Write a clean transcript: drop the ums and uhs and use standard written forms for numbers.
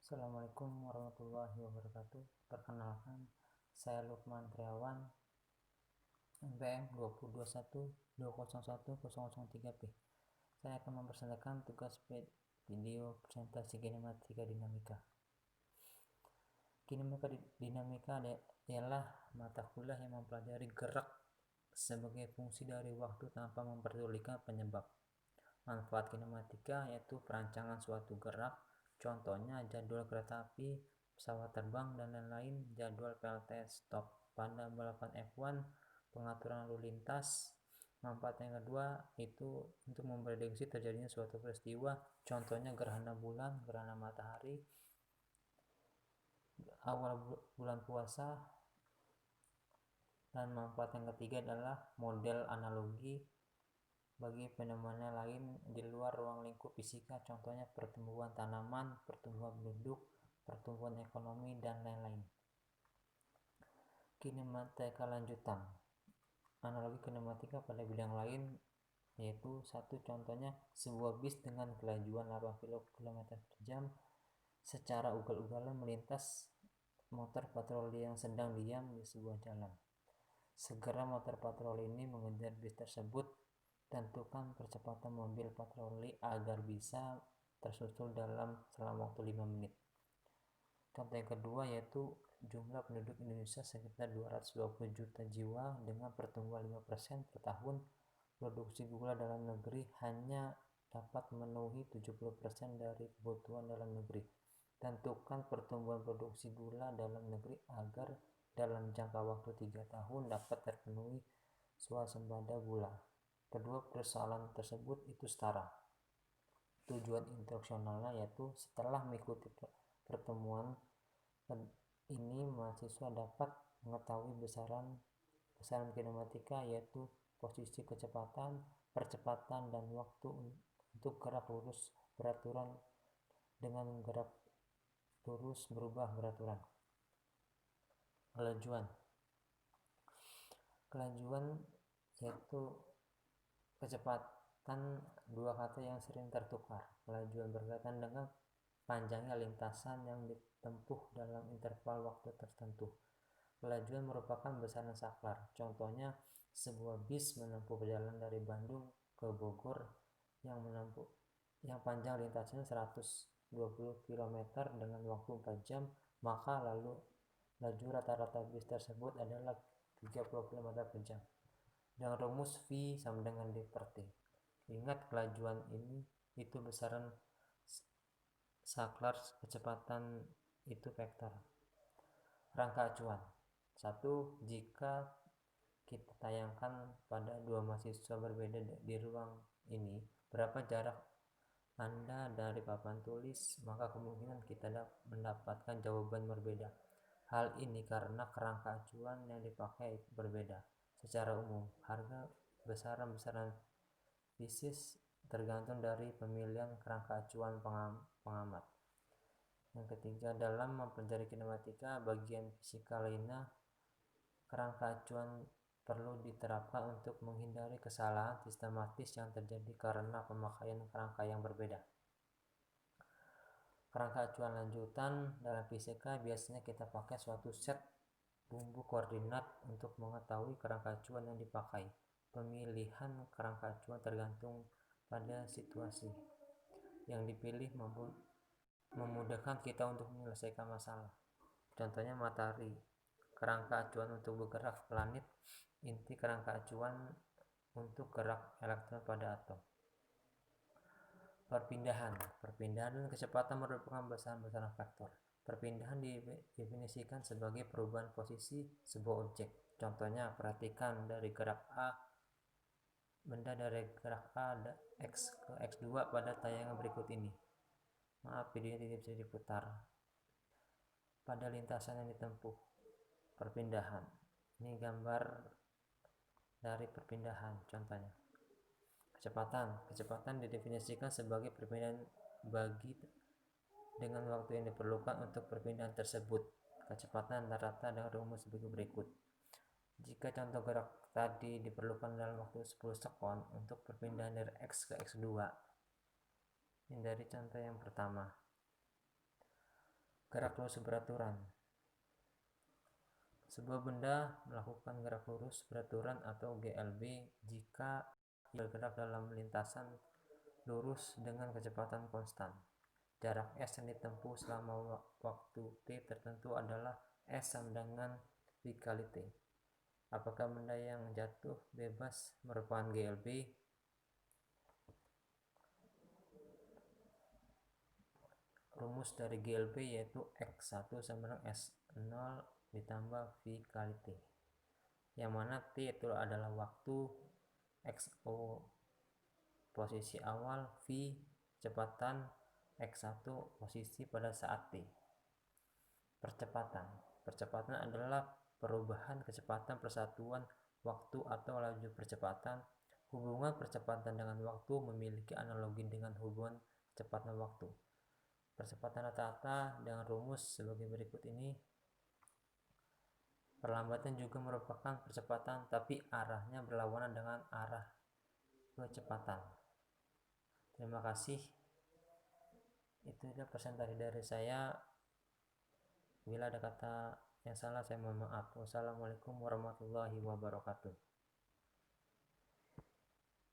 Assalamualaikum warahmatullahi wabarakatuh. Perkenalkan, saya Lukman Triawan, NPM 2021201003P. Saya akan mempresentasikan tugas video presentasi kinematika dinamika. Kinematika dinamika adalah mata kuliah yang mempelajari gerak sebagai fungsi dari waktu tanpa memperdulikan penyebab. Manfaat kinematika yaitu perancangan suatu gerak, contohnya jadwal kereta api, pesawat terbang, dan lain-lain, jadwal PLTS stop pada balapan F1, pengaturan lalu lintas. Manfaat yang kedua itu untuk memprediksi terjadinya suatu peristiwa, contohnya gerhana bulan, gerhana matahari, awal bulan puasa. Dan manfaat yang ketiga adalah model analogi bagi fenomena lain di luar ruang lingkup fisika, contohnya pertumbuhan tanaman, pertumbuhan penduduk, pertumbuhan ekonomi, dan lain-lain. Kinematika lanjutan. Analogi kinematika pada bidang lain yaitu satu, contohnya sebuah bis dengan kelajuan 80 km per jam secara ugal-ugalan melintas motor patroli yang sedang diam di sebuah jalan. Segera motor patroli ini mengejar bis tersebut. Tentukan percepatan mobil patroli agar bisa tersusul selama waktu 5 menit. Contoh yang kedua yaitu jumlah penduduk Indonesia sekitar 220 juta jiwa dengan pertumbuhan 5% per tahun. Produksi gula dalam negeri hanya dapat memenuhi 70% dari kebutuhan dalam negeri. Tentukan pertumbuhan produksi gula dalam negeri agar dalam jangka waktu 3 tahun dapat terpenuhi swasembada gula. Kedua persoalan tersebut itu setara. Tujuan instruksionalnya yaitu setelah mengikuti pertemuan ini, mahasiswa dapat mengetahui besaran kinematika yaitu posisi kecepatan, percepatan, dan waktu untuk gerak lurus beraturan dengan gerak lurus berubah beraturan. Kelajuan yaitu kecepatan, dua kata yang sering tertukar. Kelajuan berkaitan dengan panjangnya lintasan yang ditempuh dalam interval waktu tertentu. Kelajuan merupakan besaran saklar. Contohnya, sebuah bis menempuh perjalanan dari Bandung ke Bogor yang panjang lintasannya 120 km dengan waktu 4 jam, maka laju rata-rata bis tersebut adalah 30 km per jam. Dengan rumus V sama dengan D per T. Ingat, kelajuan ini itu besaran saklar, kecepatan itu vektor. Rangka acuan. 1. Jika kita tayangkan pada dua mahasiswa berbeda di ruang ini, berapa jarak Anda dari papan tulis, maka kemungkinan kita mendapatkan jawaban berbeda. Hal ini karena kerangka acuan yang dipakai berbeda. Secara umum, harga besaran fisis tergantung dari pemilihan kerangka acuan pengamat. Yang ketiga, dalam mempelajari kinematika bagian fisika lainnya, kerangka acuan perlu diterapkan untuk menghindari kesalahan sistematis yang terjadi karena pemakaian kerangka yang berbeda. Kerangka acuan lanjutan dalam fisika biasanya kita pakai suatu set bumbu koordinat untuk mengetahui kerangka acuan yang dipakai. Pemilihan kerangka acuan tergantung pada situasi yang dipilih memudahkan kita untuk menyelesaikan masalah. Contohnya matahari, kerangka acuan untuk bergerak planet, inti kerangka acuan untuk gerak elektron pada atom. Perpindahan dan kecepatan merupakan besaran vektor. Perpindahan didefinisikan sebagai perubahan posisi sebuah objek. Contohnya, perhatikan dari gerak A, benda dari gerak A X ke X2 pada tayangan berikut ini. Maaf, videonya tidak bisa diputar. Pada lintasan yang ditempuh. Perpindahan. Ini gambar dari perpindahan, contohnya. Kecepatan didefinisikan sebagai perpindahan bagi dengan waktu yang diperlukan untuk perpindahan tersebut. Kecepatan rata-rata dengan rumus sebagai berikut. Jika contoh gerak tadi diperlukan dalam waktu 10 sekon untuk perpindahan dari X ke X2. Ini dari contoh yang pertama. Gerak lurus beraturan. Sebuah benda melakukan gerak lurus beraturan atau GLB jika ia bergerak dalam lintasan lurus dengan kecepatan konstan. Jarak S yang ditempuh selama waktu T tertentu adalah S sama dengan V kali T. Apakah benda yang jatuh bebas merupakan GLB? Rumus dari GLB yaitu X1 sama dengan S0 ditambah V kali T, yang mana T itu adalah waktu, XO posisi awal, V kecepatan, X1 posisi pada saat T. Percepatan adalah perubahan kecepatan persatuan waktu atau laju percepatan. Hubungan percepatan dengan waktu memiliki analogi dengan hubungan kecepatan waktu. Percepatan rata-rata dengan rumus sebagai berikut ini. Perlambatan juga merupakan percepatan, tapi arahnya berlawanan dengan arah kecepatan. Terima kasih. Itu adalah presentasi dari saya. Bila ada kata yang salah, saya mohon maaf. Wassalamualaikum warahmatullahi wabarakatuh.